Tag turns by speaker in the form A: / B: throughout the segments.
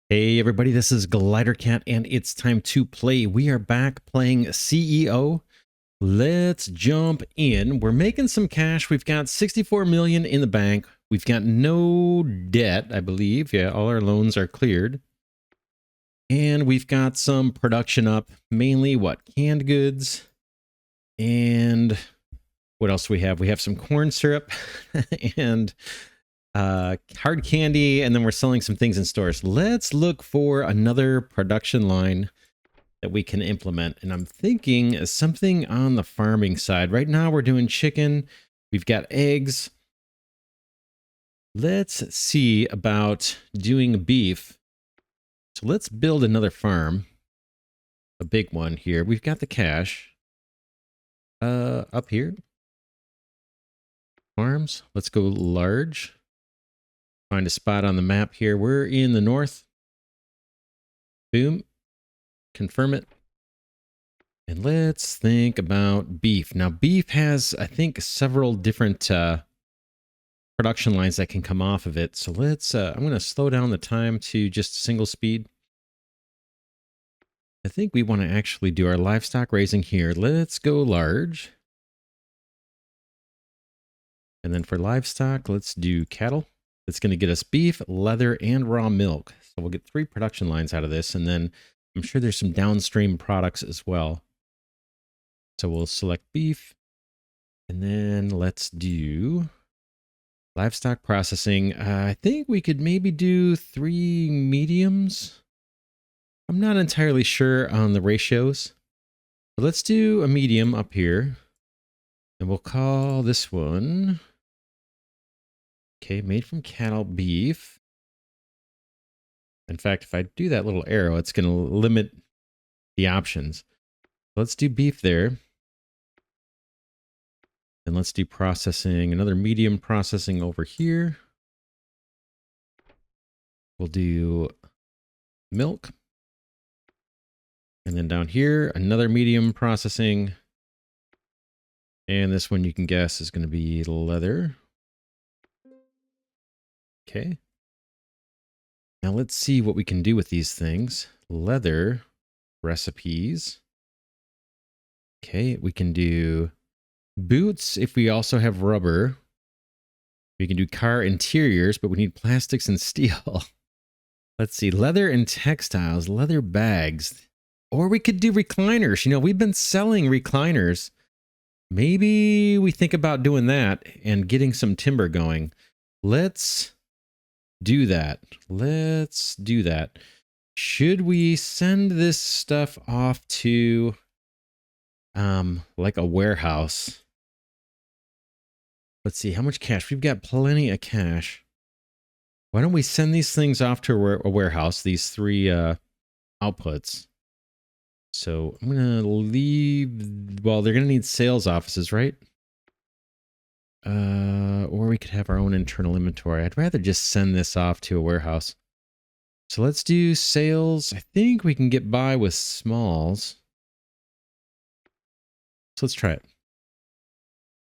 A: Hey everybody, this is Glidercat and it's time to play. We are back playing CEO. Let's jump in. We're making some cash. We've got 64 million in the bank. We've got no debt, I believe. Yeah, all our loans are cleared. And we've got some production up, mainly what? Canned goods. And what else do we have? We have some corn syrup and hard candy, and then we're selling some things in stores. Let's look for another production line that we can implement. And I'm thinking something on the farming side. Right now we're doing chicken. We've got eggs. Let's see about doing beef. So let's build another farm. A big one here. We've got the cash. Up here. Farms. Let's go large. Find a spot on the map here. We're in the north. Boom. Confirm it. And let's think about beef. Now, beef has, I think, several different production lines that can come off of it. So let's, I'm going to slow down the time to just single speed. I think we want to actually do our livestock raising here. Let's go large. And then for livestock, let's do cattle. That's going to get us beef, leather, and raw milk. So we'll get 3 production lines out of this. And then I'm sure there's some downstream products as well. So we'll select beef. And then let's do livestock processing. I think we could maybe do 3 mediums. I'm not entirely sure on the ratios. But let's do a medium up here. And we'll call this one, okay, made from cattle beef. In fact, if I do that little arrow, it's going to limit the options. Let's do beef there. And let's do processing, another medium processing over here. We'll do milk. And then down here, another medium processing. And this one you can guess is going to be leather. Okay. Now let's see what we can do with these things. Leather recipes. Okay, we can do boots if we also have rubber. We can do car interiors, but we need plastics and steel. Let's see, leather and textiles, leather bags. Or we could do recliners. You know, we've been selling recliners. Maybe we think about doing that and getting some timber going. Let's do that. Let's do that. Should we send this stuff off to like a warehouse? Let's see how much cash. We've got plenty of cash. Why don't we send these things off to a warehouse, these 3 outputs? So I'm going to leave, well, they're going to need sales offices, right? Or we could have our own internal inventory. I'd rather just send this off to a warehouse. So let's do sales. I think we can get by with smalls. So let's try it.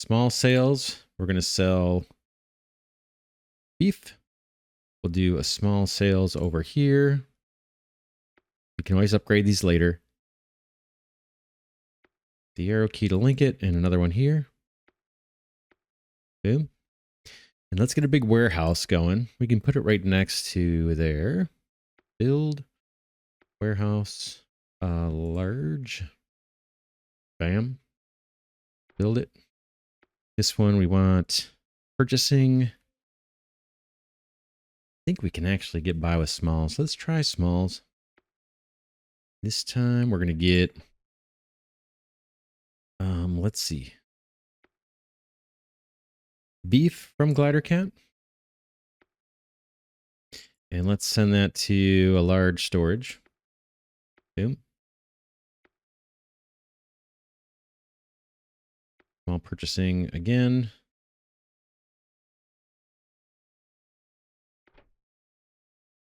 A: Small sales. We're going to sell beef. We'll do a small sales over here. We can always upgrade these later. The arrow key to link it, and another one here. Boom. And let's get a big warehouse going. We can put it right next to there. Build warehouse large. Bam. Build it. This one we want purchasing. I think we can actually get by with smalls. Let's try smalls. This time we're going to get, let's see. Beef from Glidercat. And let's send that to a large storage. Boom. Small purchasing again.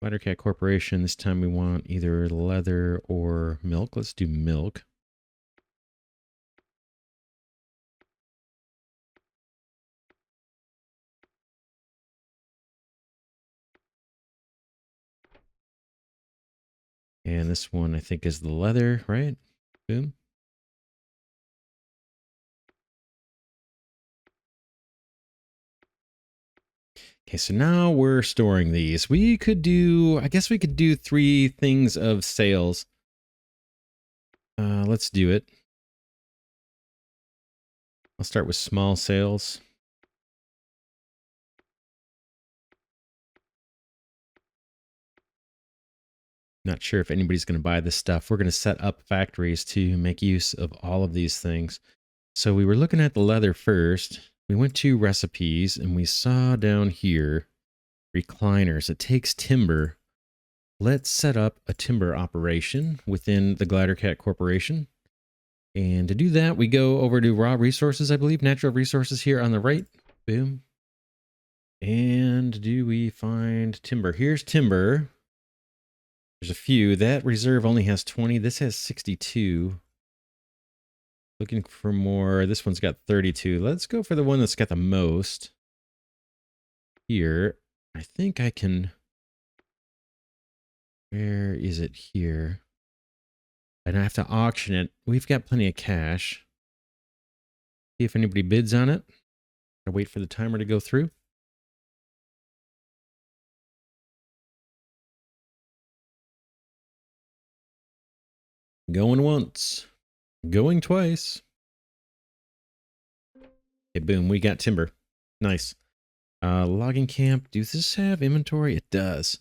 A: Glidercat Corporation. This time we want either leather or milk. Let's do milk. And this one, I think, is the leather, right? Boom. Okay, so now we're storing these. We could do, I guess we could do 3 things of sales. Let's do it. I'll start with small sales. Not sure if anybody's going to buy this stuff. We're going to set up factories to make use of all of these things. So we were looking at the leather first. We went to recipes and we saw down here recliners. It takes timber. Let's set up a timber operation within the Glidercat Corporation. And to do that, we go over to raw resources, I believe, natural resources here on the right. Boom. And do we find timber? Here's timber. There's a few. That reserve only has 20. This has 62. Looking for more. This one's got 32. Let's go for the one that's got the most. Here. I think I can... Where is it here? And I have to auction it. We've got plenty of cash. See if anybody bids on it. Gotta wait for the timer to go through. Going once. Going twice. Okay, boom. We got timber. Nice. Logging camp. Does this have inventory? It does.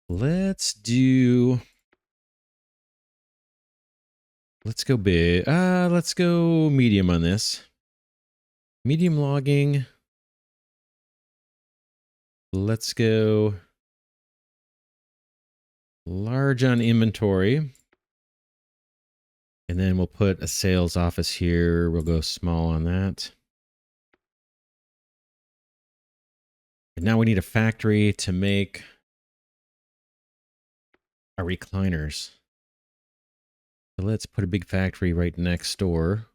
A: Let's do... Let's go big. Let's go medium on this. Medium logging. Let's go large on inventory. And then we'll put a sales office here. We'll go small on that. And now we need a factory to make our recliners. So let's put a big factory right next door.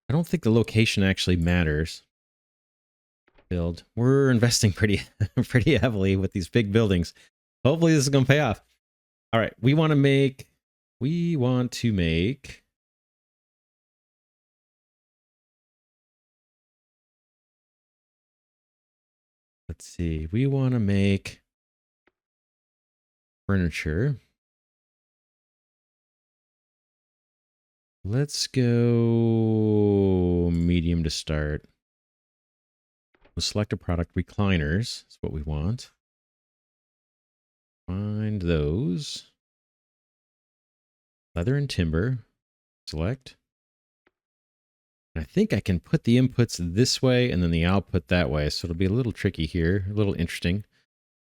A: I don't think the location actually matters. Build. We're investing pretty heavily with these big buildings. Hopefully this is going to pay off. All right, we want to make... Let's see. We want to make furniture. Let's go medium to start. We'll select a product. Recliners is what we want. Find those. Leather and timber. Select. I think I can put the inputs this way and then the output that way. So it'll be a little tricky here, a little interesting.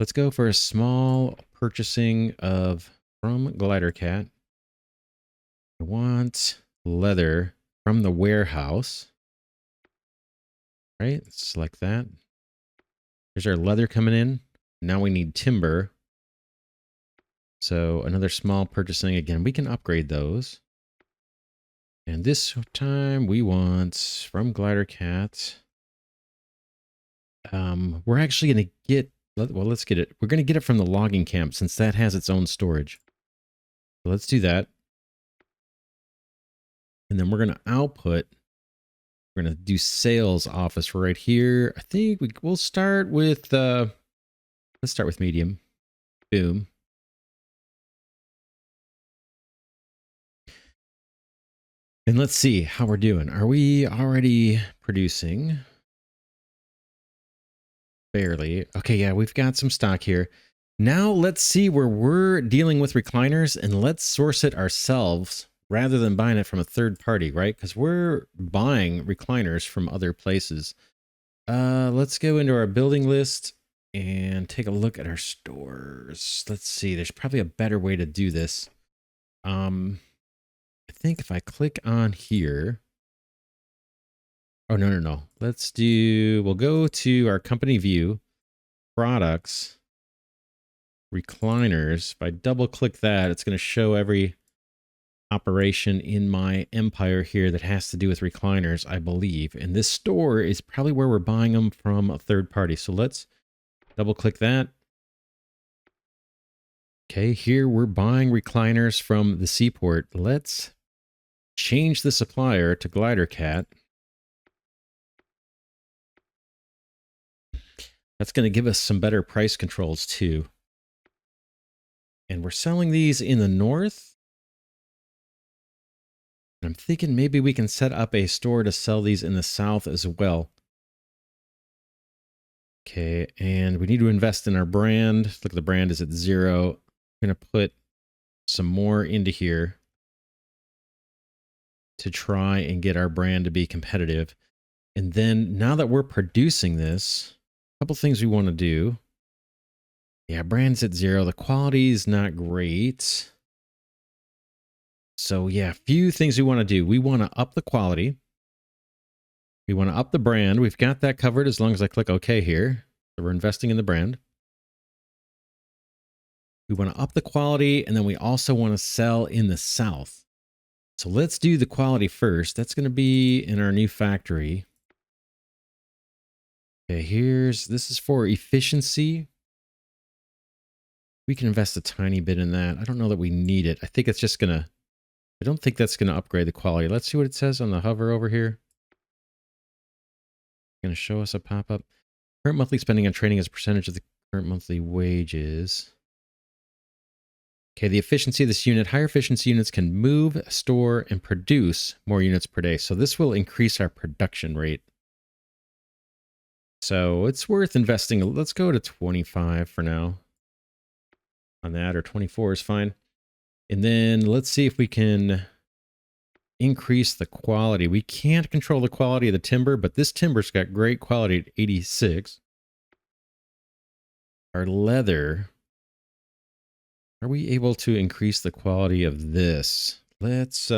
A: Let's go for a small purchasing of from Glidercat. I want leather from the warehouse. Right, select that. Here's our leather coming in. Now we need timber. So another small purchasing. Again, we can upgrade those. And this time we want from Glidercat. We're actually going to get, well, let's get it. We're going to get it from the logging camp since that has its own storage. So let's do that. And then we're going to output. We're going to do sales office right here. I think we'll start with, let's start with medium. Boom. And let's see how we're doing. Are we already producing? Barely. Okay, yeah, we've got some stock here. Now let's see where we're dealing with recliners and let's source it ourselves rather than buying it from a third party, right? Because we're buying recliners from other places. Let's go into our building list and take a look at our stores. Let's see. There's probably a better way to do this. I think if I click on here. Oh, no. We'll go to our company view, products, recliners. If I double click that, it's going to show every operation in my empire here that has to do with recliners, I believe. And this store is probably where we're buying them from a third party. So let's double click that. Okay, here we're buying recliners from the seaport. Let's change the supplier to Glidercat. That's going to give us some better price controls too. And we're selling these in the north. I'm thinking maybe we can set up a store to sell these in the south as well. Okay, and we need to invest in our brand. Look, the brand is at 0. I'm going to put some more into here to try and get our brand to be competitive. And then now that we're producing this, a couple things we want to do. Yeah, brand's at 0. The quality is not great. So yeah, a few things we want to do. We want to up the quality. We want to up the brand. We've got that covered as long as I click OK here. So we're investing in the brand. We want to up the quality, and then we also want to sell in the south. So let's do the quality first. That's going to be in our new factory. Okay, this is for efficiency. We can invest a tiny bit in that. I don't know that we need it. I think it's just going to, I don't think that's going to upgrade the quality. Let's see what it says on the hover over here. Going to show us a pop-up. Current monthly spending on training as a percentage of the current monthly wages. Okay, the efficiency of this unit. Higher efficiency units can move, store, and produce more units per day. So this will increase our production rate. So it's worth investing. Let's go to 25 for now on that, or 24 is fine. And then let's see if we can increase the quality. We can't control the quality of the timber, but this timber's got great quality at 86. Our leather, are we able to increase the quality of this? Let's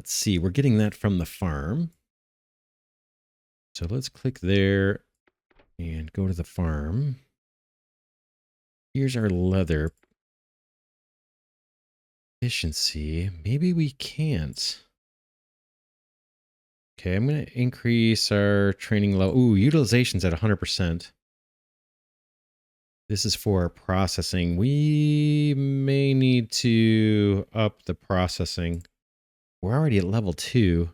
A: see. We're getting that from the farm. So let's click there and go to the farm. Here's our leather efficiency. Maybe we can't. Okay, I'm going to increase our training level. Ooh, utilization's at 100%. This is for processing. We may need to up the processing. We're already at level 2.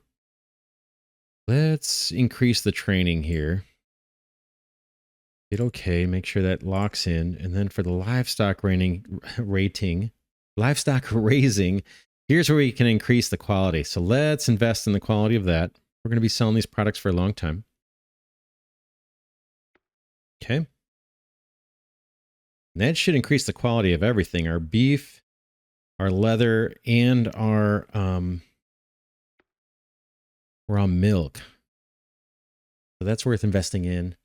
A: Let's increase the training here. Hit OK, make sure that locks in. And then for the livestock livestock raising, here's where we can increase the quality. So let's invest in the quality of that. We're going to be selling these products for a long time. Okay. And that should increase the quality of everything. Our beef, our leather, and our raw milk. So that's worth investing in.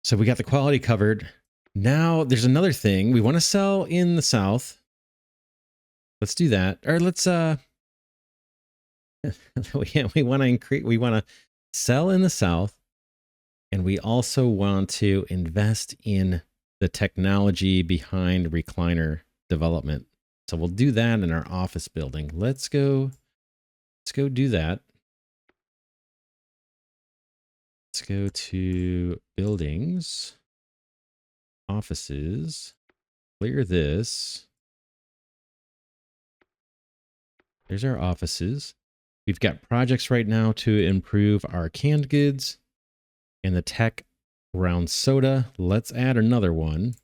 A: So we got the quality covered. Now there's another thing. We want to sell in the south. Let's do that. Or let's we want to sell in the south, and we also want to invest in the technology behind recliner development. So we'll do that in our office building. Let's go do that. Let's go to buildings, offices, clear this. There's our offices. We've got projects right now to improve our canned goods and the tech around soda. Let's add another one.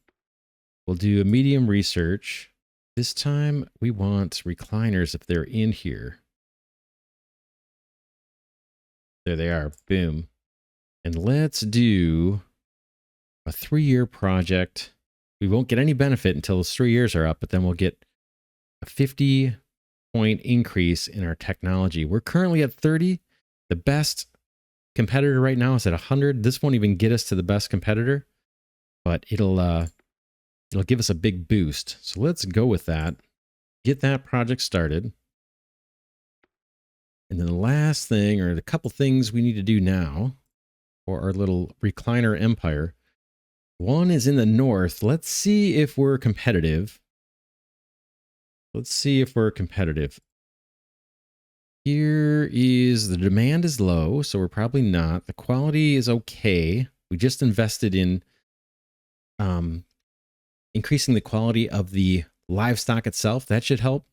A: We'll do a medium research. This time we want recliners if they're in here. There they are. Boom. And let's do a 3-year project. We won't get any benefit until those 3 years are up, but then we'll get a 50-point increase in our technology. We're currently at 30. The best competitor right now is at 100. This won't even get us to the best competitor, but it'll give us a big boost. So let's go with that. Get that project started. And then the last thing, or the couple things we need to do now for our little recliner empire. One is in the north. Let's see if we're competitive. Here is the demand is low, so we're probably not. The quality is okay. We just invested in increasing the quality of the livestock itself. That should help.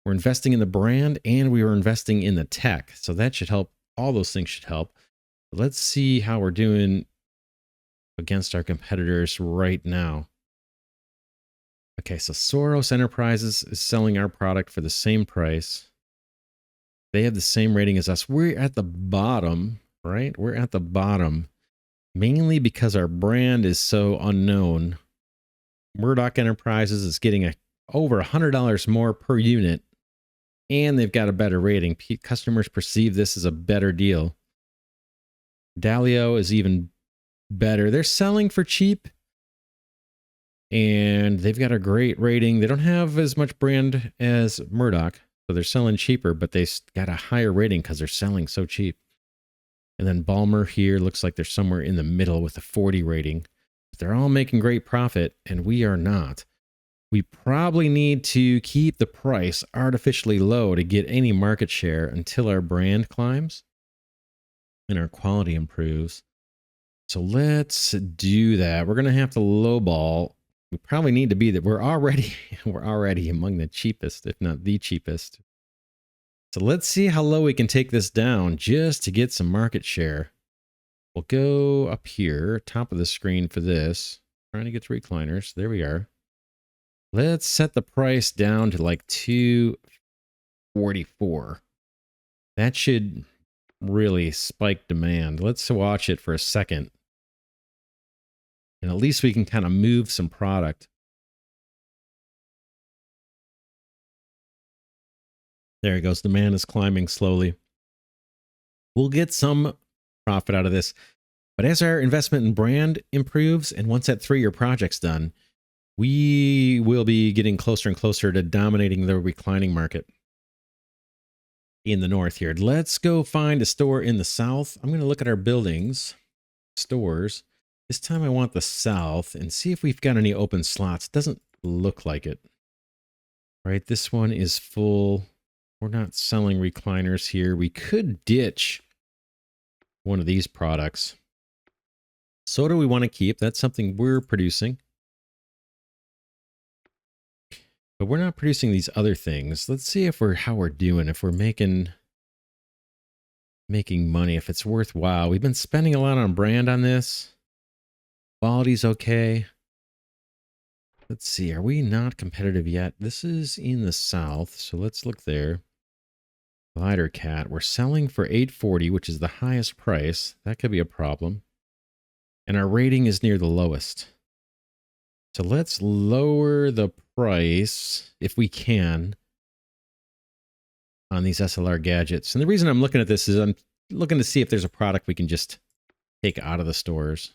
A: We're investing in the brand and we are investing in the tech. So that should help. All those things should help. Let's see how we're doing against our competitors right now. Okay, so Soros Enterprises is selling our product for the same price. They have the same rating as us. We're at the bottom, right? We're at the bottom, mainly because our brand is so unknown. Murdoch Enterprises is getting over $100 more per unit, and they've got a better rating. Customers perceive this as a better deal. Dalio is even better. They're selling for cheap, and they've got a great rating. They don't have as much brand as Murdoch, so they're selling cheaper, but they got a higher rating because they're selling so cheap. And then Balmer here looks like they're somewhere in the middle with a 40 rating. They're all making great profit, and we are not. We probably need to keep the price artificially low to get any market share until our brand climbs and our quality improves. So let's do that. We're going to have to lowball. We probably need to be that. We're already among the cheapest, if not the cheapest. So let's see how low we can take this down just to get some market share. We'll go up here, top of the screen for this. Trying to get to recliners. There we are. Let's set the price down to like $244. That should really spike demand. Let's watch it for a second. And at least we can kind of move some product. There it goes. Demand is climbing slowly. We'll get some profit out of this. But as our investment in brand improves, and once that 3-year project's done, we will be getting closer and closer to dominating the reclining market in the north here. Let's go find a store in the south. I'm going to look at our buildings, stores. This time I want the south and see if we've got any open slots. Doesn't look like it. Right, this one is full. We're not selling recliners here. We could ditch one of these products. Soda we want to keep. That's something we're producing. But we're not producing these other things. Let's see if how we're doing, if we're making money, if it's worthwhile. We've been spending a lot on brand on this. Quality's okay. Let's see, are we not competitive yet? This is in the south, so let's look there. Glidercat, we're selling for $840, which is the highest price. That could be a problem. And our rating is near the lowest. So let's lower the price, if we can, on these SLR gadgets. And the reason I'm looking at this is I'm looking to see if there's a product we can just take out of the stores.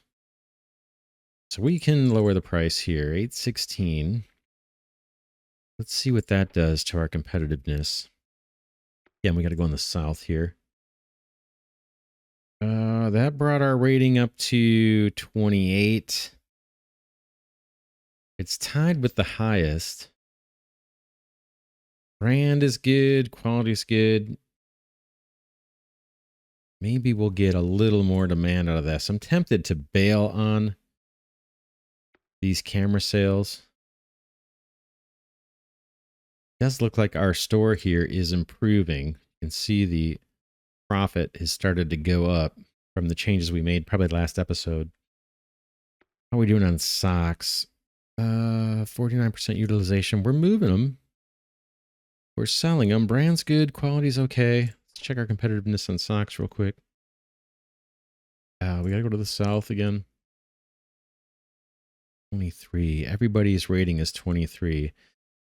A: So we can lower the price here, $816. Let's see what that does to our competitiveness. Again, we got to go in the south here. That brought our rating up to 28. It's tied with the highest. Brand is good. Quality is good. Maybe we'll get a little more demand out of this. I'm tempted to bail on these camera sales. It does look like our store here is improving. You can see the profit has started to go up from the changes we made probably last episode. How are we doing on socks? 49% utilization. We're moving them. We're selling them. Brand's good. Quality's okay. Let's check our competitiveness on socks real quick. We got to go to the south again. 23. Everybody's rating is 23.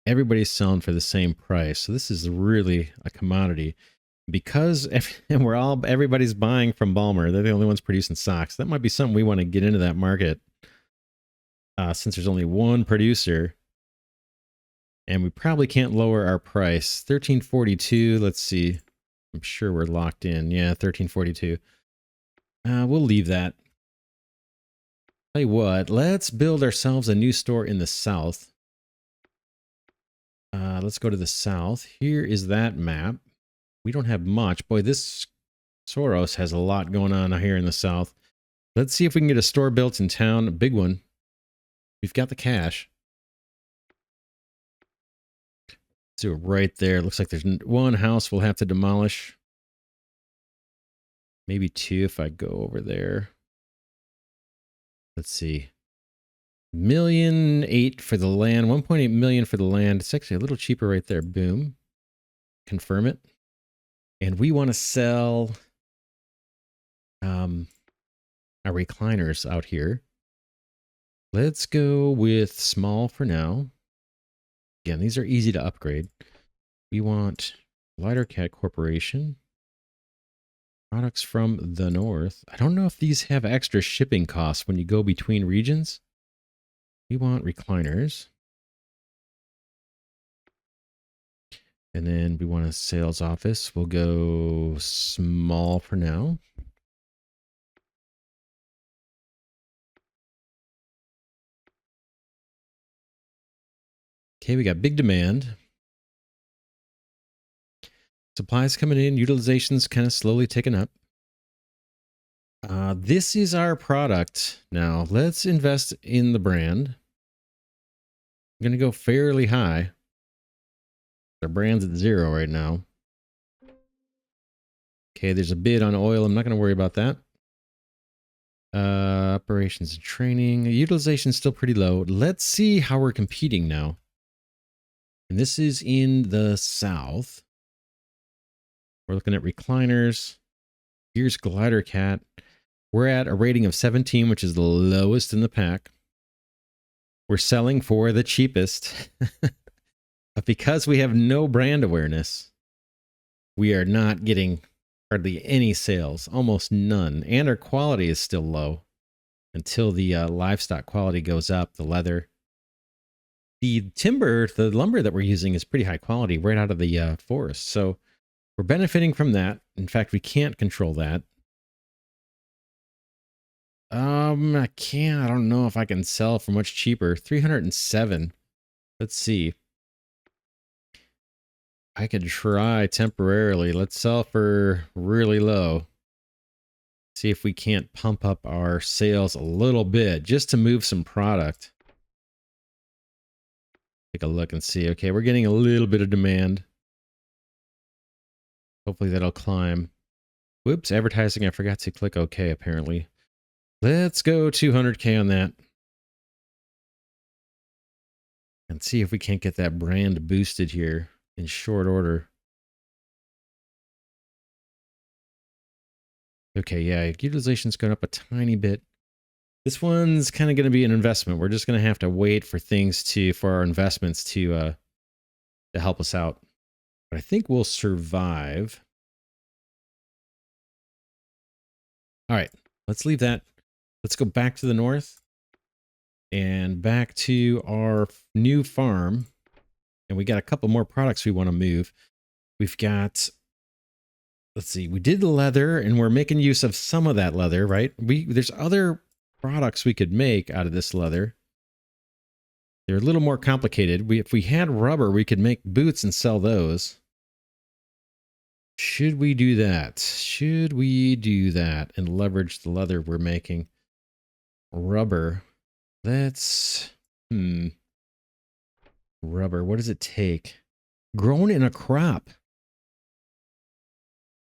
A: Everybody's selling for the same price. So this is really a commodity. Because everybody's buying from Balmer. They're the only ones producing socks. That might be something we want to get into that market. Since there's only one producer. And we probably can't lower our price. $13.42. Let's see. I'm sure we're locked in. Yeah, $13.42. We'll leave that. Tell you what, let's build ourselves a new store in the south. Let's go to the south. Here is that map. We don't have much. Boy, this Soros has a lot going on here in the south. Let's see if we can get a store built in town, a big one. We've got the cash. Let's do it right there. Looks like there's one house we'll have to demolish. Maybe two if I go over there. Let's see. $1.8 million for the land. 1.8 million for the land. It's actually a little cheaper right there. Boom. Confirm it. And we want to sell our recliners out here. Let's go with small for now. Again, these are easy to upgrade. We want Glidercat Corporation. Products from the north. I don't know if these have extra shipping costs when you go between regions. We want recliners. And then we want a sales office. We'll go small for now. Okay, we got big demand. Supplies coming in. Utilization's kind of slowly ticking up. This is our product. Now, let's invest in the brand. I'm going to go fairly high. Our brand's at 0 right now. Okay, there's a bid on oil. I'm not going to worry about that. Operations and training. Utilization is still pretty low. Let's see how we're competing now. And this is in the south. We're looking at recliners. Here's Glidercat. We're at a rating of 17, which is the lowest in the pack. We're selling for the cheapest. But because we have no brand awareness, we are not getting hardly any sales, almost none. And our quality is still low until the livestock quality goes up, the leather. The timber, the lumber that we're using is pretty high quality right out of the forest. So we're benefiting from that. In fact, we can't control that. I can't. I don't know if I can sell for much cheaper. 307. Let's see. I could try temporarily. Let's sell for really low. See if we can't pump up our sales a little bit just to move some product. Take a look and see. Okay, we're getting a little bit of demand. Hopefully that'll climb. Whoops, advertising. I forgot to click OK, apparently. Let's go 200K on that. And see if we can't get that brand boosted here in short order. Okay, yeah, utilization's going up a tiny bit. This one's kind of going to be an investment. We're just going to have to wait for things for our investments to help us out. But I think we'll survive. All right, let's leave that. Let's go back to the north and back to our new farm. And we got a couple more products we want to move. We've got, let's see, we did the leather and we're making use of some of that leather, right? There's other products we could make out of this leather. They're a little more complicated. If we had rubber, we could make boots and sell those. Should we do that? Should we do that and leverage the leather we're making? Rubber. Let's, rubber, what does it take? Grown in a crop.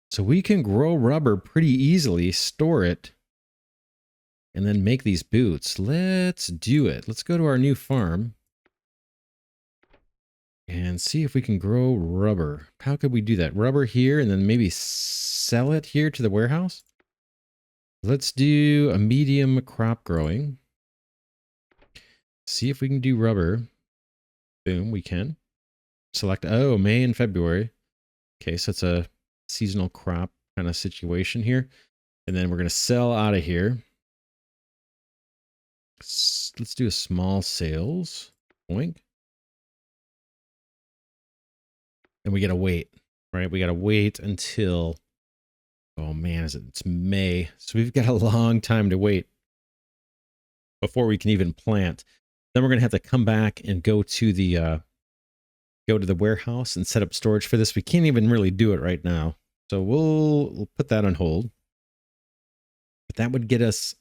A: So we can grow rubber pretty easily, store it, and then make these boots. Let's do it. Let's go to our new farm and see if we can grow rubber. How could we do that? Rubber here and then maybe sell it here to the warehouse? Let's do a medium crop growing. See if we can do rubber. Boom, we can. Select, oh, May and February. Okay, so it's a seasonal crop kind of situation here. And then we're going to sell out of here. Let's do a small sales. Boink. And we got to wait, right? We got to wait until, oh man, it's May. So we've got a long time to wait before we can even plant. Then we're going to have to come back and go to the warehouse and set up storage for this. We can't even really do it right now. So we'll put that on hold. But that would get us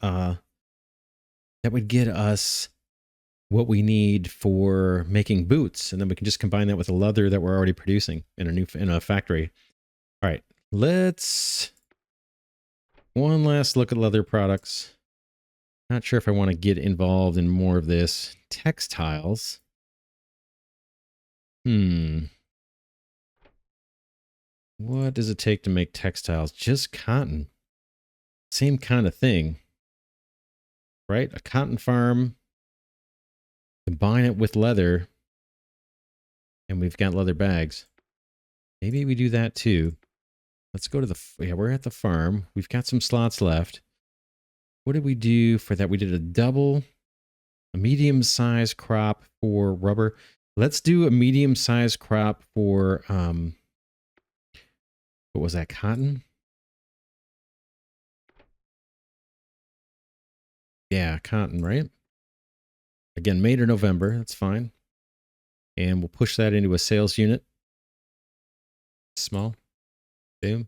A: what we need for making boots, and then we can just combine that with the leather that we're already producing in a factory. All right, let's one last look at leather products. Not sure if I want to get involved in more of this. Textiles. What does it take to make textiles? Just cotton. Same kind of thing, right? A cotton farm. Combine it with leather, and we've got leather bags. Maybe we do that too. Let's go to the, yeah, we're at the farm. We've got some slots left. What did we do for that? We did a medium-sized crop for rubber. Let's do a medium-sized crop for, what was that, cotton? Yeah, cotton, right? Again, May to November, that's fine. And we'll push that into a sales unit. Small. Boom.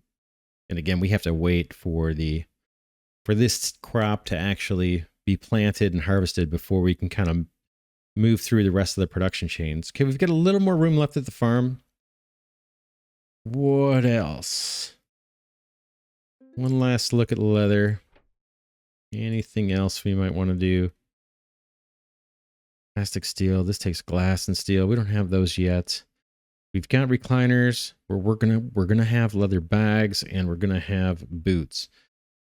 A: And again, we have to wait for this crop to actually be planted and harvested before we can kind of move through the rest of the production chains. Okay, we've got a little more room left at the farm. What else? One last look at leather. Anything else we might want to do? Plastic, steel. This takes glass and steel. We don't have those yet. We've got recliners. We're gonna have leather bags, and we're gonna have boots.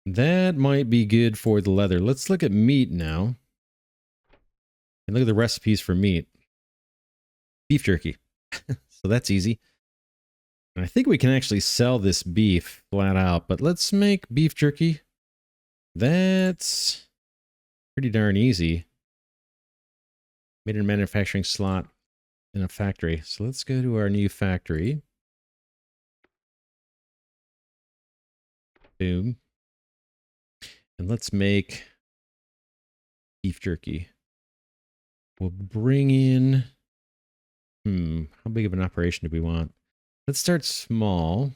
A: That might be good for the leather. Let's look at meat now. And look at the recipes for meat. Beef jerky. So that's easy. And I think we can actually sell this beef flat out, but let's make beef jerky. That's pretty darn easy. Made in a manufacturing slot in a factory. So let's go to our new factory. Boom. And let's make beef jerky. We'll bring in, how big of an operation do we want? Let's start small.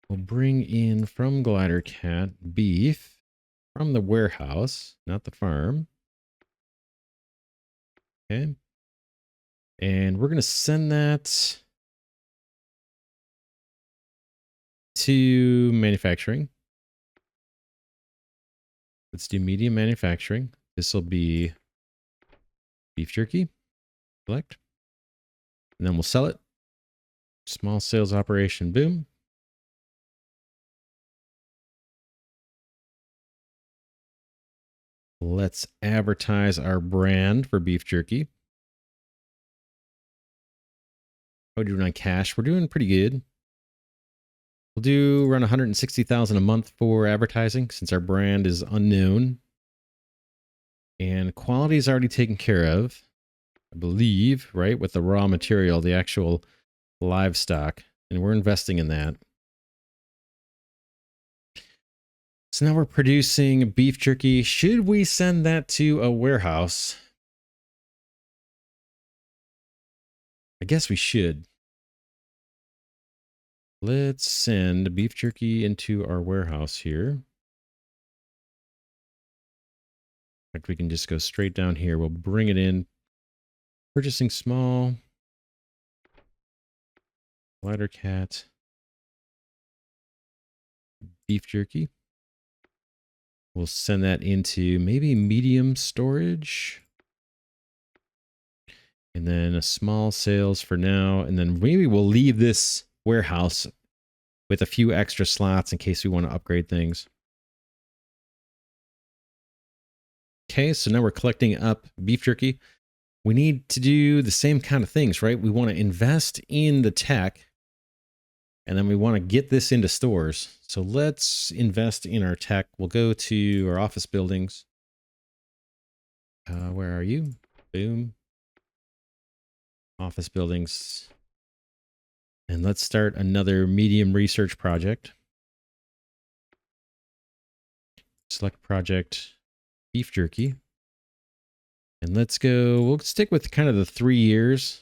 A: We'll bring in from Glidercat beef from the warehouse, not the farm. Okay. And we're going to send that to manufacturing. Let's do medium manufacturing. This will be beef jerky. Select. And then we'll sell it. Small sales operation. Boom. Let's advertise our brand for beef jerky. How are we doing on cash? We're doing pretty good. We'll do around 160,000 a month for advertising since our brand is unknown. And quality is already taken care of, I believe, right? With the raw material, the actual livestock. And we're investing in that. So now we're producing beef jerky. Should we send that to a warehouse? I guess we should. Let's send beef jerky into our warehouse here. In fact, we can just go straight down here. We'll bring it in. Purchasing small. Glidercat. Beef jerky. We'll send that into maybe medium storage. And then a small sales for now. And then maybe we'll leave this warehouse with a few extra slots in case we want to upgrade things. Okay, so now we're collecting up beef jerky. We need to do the same kind of things, right? We want to invest in the tech, and then we want to get this into stores. So let's invest in our tech. We'll go to our office buildings. Where are you? Boom. Office buildings. And let's start another medium research project. Select project, beef jerky. And let's go, we'll stick with kind of the 3 years.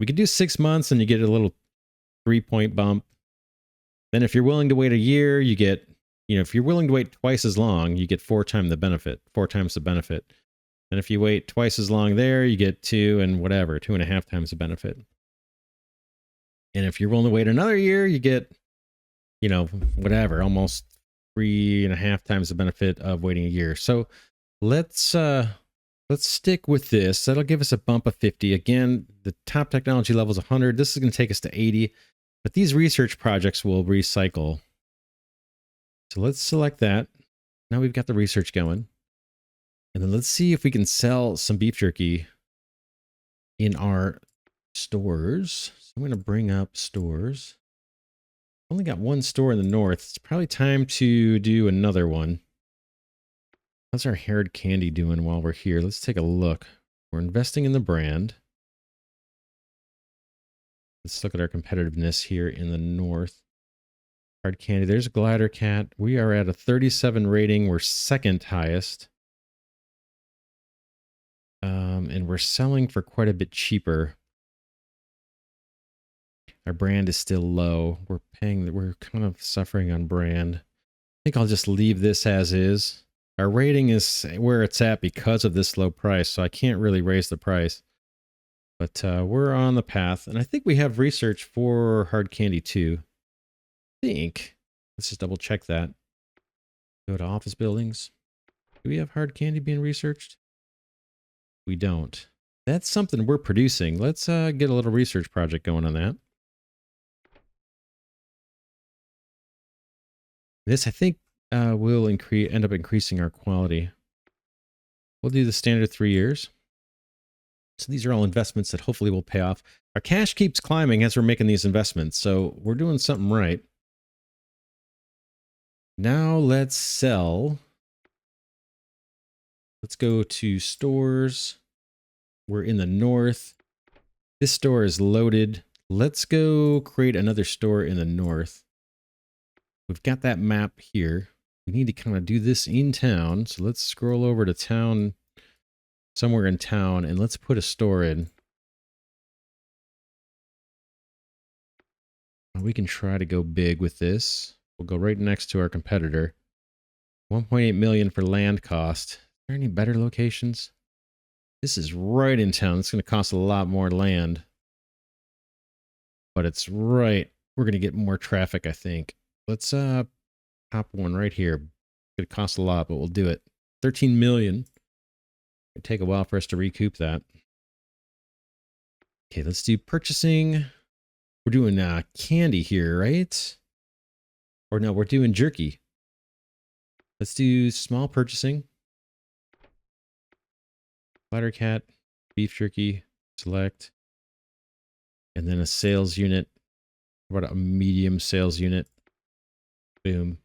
A: We could do 6 months and you get a little 3-point bump. Then if you're willing to wait a year, you get, if you're willing to wait twice as long, you get 4 times the benefit. And if you wait twice as long there, you get 2 and whatever, 2.5 times the benefit. And if you're willing to wait another year, you get, you know, whatever, almost 3.5 times the benefit of waiting a year. So let's stick with this. That'll give us a bump of 50. Again, the top technology level is 100. This is going to take us to 80. But these research projects will recycle. So let's select that. Now we've got the research going. And then let's see if we can sell some beef jerky in our stores. So I'm going to bring up stores. Only got one store in the north. It's probably time to do another one. How's our haired candy doing while we're here? Let's take a look. We're investing in the brand. Let's look at our competitiveness here in the north. Hard candy. There's Glidercat. We are at a 37 rating. We're second highest. And we're selling for quite a bit cheaper. Our brand is still low. We're kind of suffering on brand. I think I'll just leave this as is. Our rating is where it's at because of this low price, so I can't really raise the price. But we're on the path, and I think we have research for hard candy too. I think. Let's just double check that. Go to office buildings. Do we have hard candy being researched? We don't. That's something we're producing. Let's get a little research project going on that. This, I think, will end up increasing our quality. We'll do the standard 3 years. So these are all investments that hopefully will pay off. Our cash keeps climbing as we're making these investments, so we're doing something right. Now let's sell. Let's go to stores. We're in the north. This store is loaded. Let's go create another store in the north. We've got that map here. We need to kind of do this in town. So let's scroll over to town, somewhere in town, and let's put a store in. We can try to go big with this. We'll go right next to our competitor. 1.8 million for land cost. Are there any better locations? This is right in town. It's going to cost a lot more land. But it's right. We're going to get more traffic, I think. Let's pop one right here. It's going to cost a lot, but we'll do it. 13 million. It'll take a while for us to recoup that. Okay, let's do purchasing. We're doing candy here, right? Or no, we're doing jerky. Let's do small purchasing. Glidercat, beef jerky, select. And then a sales unit. What about a medium sales unit? Boom.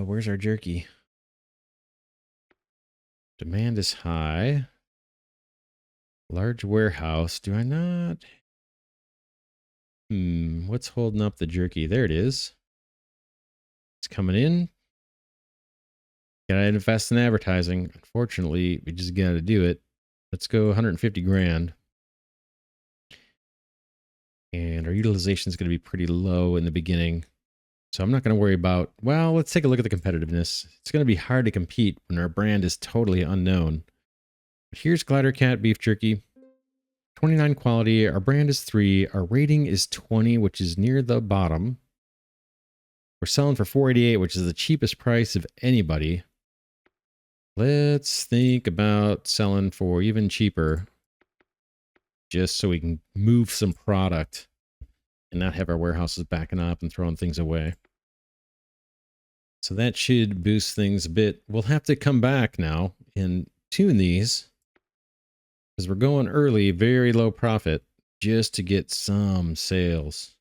A: Where's our jerky? Demand is high. Large warehouse. Do I not? What's holding up the jerky? There it is. It's coming in. Gotta invest in advertising. Unfortunately, we just gotta do it. Let's go 150 grand. And our utilization is going to be pretty low in the beginning. So I'm not going to worry about, well, let's take a look at the competitiveness. It's going to be hard to compete when our brand is totally unknown. But here's Glidercat beef jerky. 29 quality. Our brand is 3. Our rating is 20, which is near the bottom. We're selling for 488, which is the cheapest price of anybody. Let's think about selling for even cheaper, just so we can move some product and not have our warehouses backing up and throwing things away. So that should boost things a bit. We'll have to come back now and tune these because we're going early, very low profit, just to get some sales.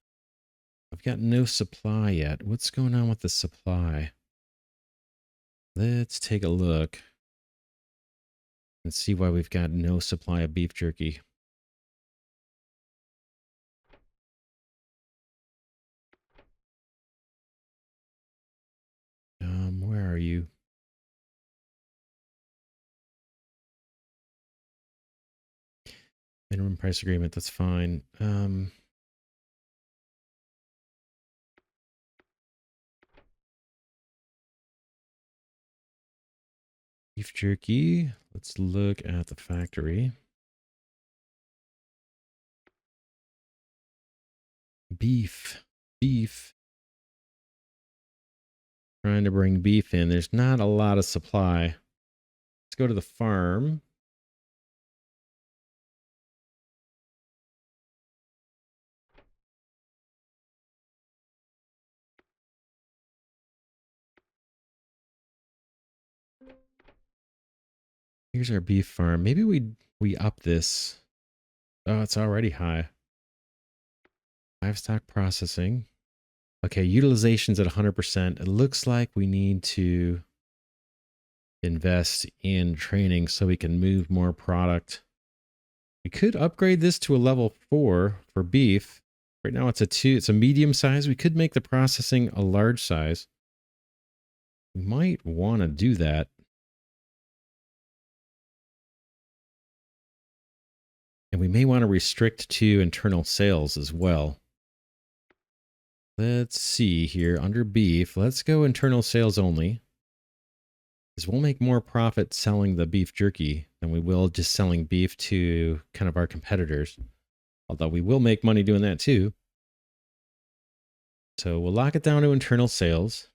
A: I've got no supply yet. What's going on with the supply? Let's take a look and see why we've got no supply of beef jerky. Where are you? Minimum price agreement, that's fine. Beef jerky. Let's look at the factory. Beef. Beef. Trying to bring beef in. There's not a lot of supply. Let's go to the farm. Here's our beef farm. Maybe we up this. Oh, it's already high. Livestock processing. Okay, utilization's at 100%. It looks like we need to invest in training so we can move more product. We could upgrade this to a level 4 for beef. Right now it's a 2. It's a medium size. We could make the processing a large size. We might want to do that. And we may want to restrict to internal sales as well. Let's see here. Under beef, let's go internal sales only. Because we'll make more profit selling the beef jerky than we will just selling beef to kind of our competitors. Although we will make money doing that too. So we'll lock it down to internal sales.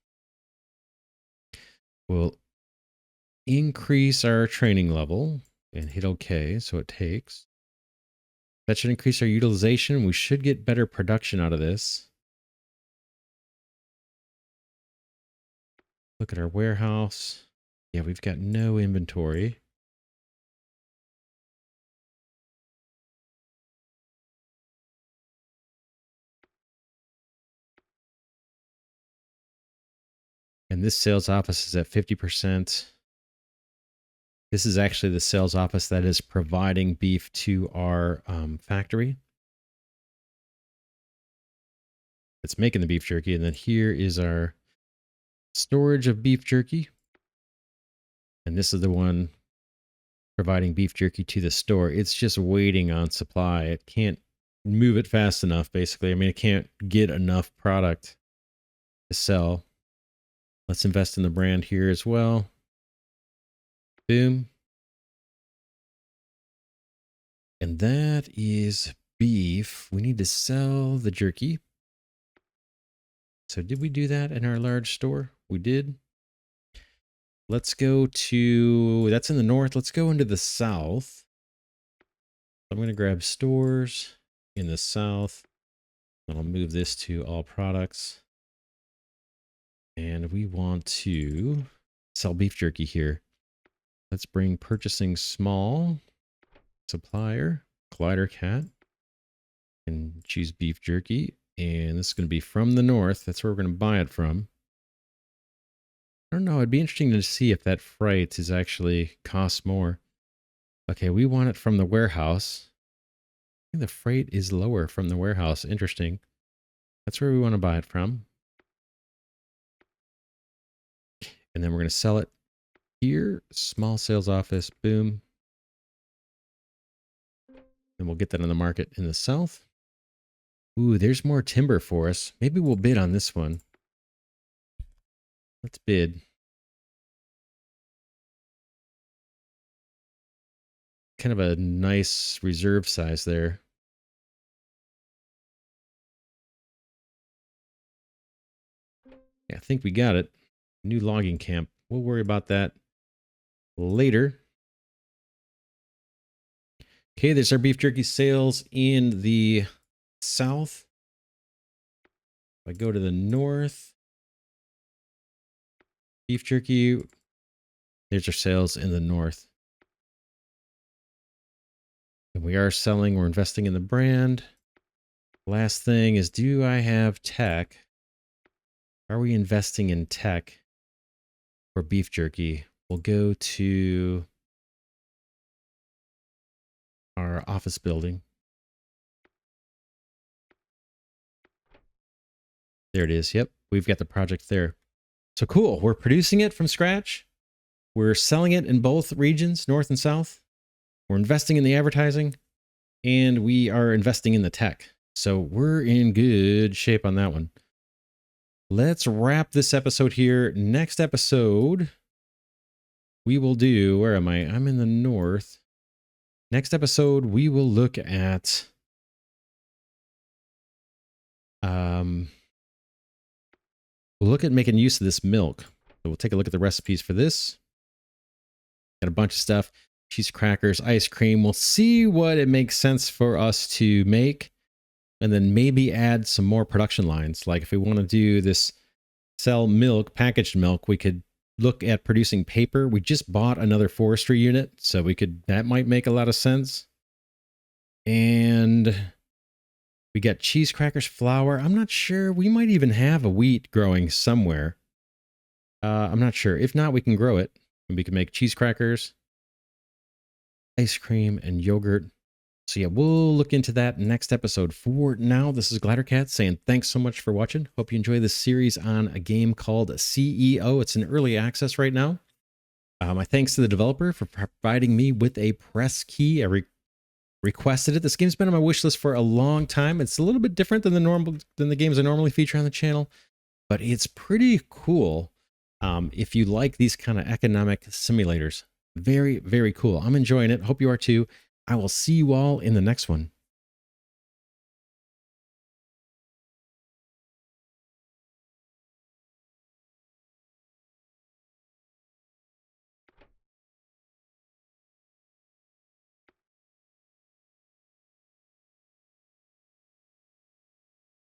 A: We'll increase our training level and hit OK. So it takes. That should increase our utilization. We should get better production out of this. Look at our warehouse. Yeah, we've got no inventory. And this sales office is at 50%. This is actually the sales office that is providing beef to our factory. It's making the beef jerky. And then here is our storage of beef jerky. And this is the one providing beef jerky to the store. It's just waiting on supply. It can't move it fast enough, basically. I mean, it can't get enough product to sell. Let's invest in the brand here as well. Boom. And that is beef. We need to sell the jerky. So did we do that in our large store? We did. Let's go to, that's in the north. Let's go into the south. I'm going to grab stores in the south. And I'll move this to all products. And we want to sell beef jerky here. Let's bring purchasing small, supplier, Glidercat, and choose beef jerky. And this is going to be from the north. That's where we're going to buy it from. I don't know. It'd be interesting to see if that freight is actually costs more. Okay, we want it from the warehouse. I think the freight is lower from the warehouse. Interesting. That's where we want to buy it from. And then we're going to sell it here. Small sales office. Boom. And we'll get that on the market in the south. Ooh, there's more timber for us. Maybe we'll bid on this one. Let's bid. Kind of a nice reserve size there. Yeah, I think we got it. New logging camp. We'll worry about that later. Okay, there's our beef jerky sales in the south. If I go to the north, beef jerky, there's our sales in the north. And we are selling, we're investing in the brand. Last thing is, do I have tech? Are we investing in tech for beef jerky? We'll go to our office building. There it is. Yep, we've got the project there. So cool. We're producing it from scratch. We're selling it in both regions, north and south. We're investing in the advertising, and we are investing in the tech. So we're in good shape on that one. Let's wrap this episode here. Next episode, we will do, where am I? I'm in the north. Next episode, we will look at we'll look at making use of this milk. So we'll take a look at the recipes for this. Got a bunch of stuff. Cheese crackers, ice cream. We'll see what it makes sense for us to make. And then maybe add some more production lines. Like if we want to do this, sell milk, packaged milk, we could look at producing paper. We just bought another forestry unit, so that might make a lot of sense. And we got cheese crackers, flour. I'm not sure. We might even have a wheat growing somewhere. I'm not sure. If not, we can grow it. And we can make cheese crackers, ice cream, and yogurt. So yeah, we'll look into that next episode. For now, this is Glidercat saying thanks so much for watching. Hope you enjoy this series on a game called CEO. It's in early access right now. My thanks to the developer for providing me with a press key. I requested it. This game's been on my wish list for a long time. It's a little bit different than the games I normally feature on the channel, but it's pretty cool. If you like these kind of economic simulators, very, very cool. I'm enjoying it. Hope you are too. I will see you all in the next one.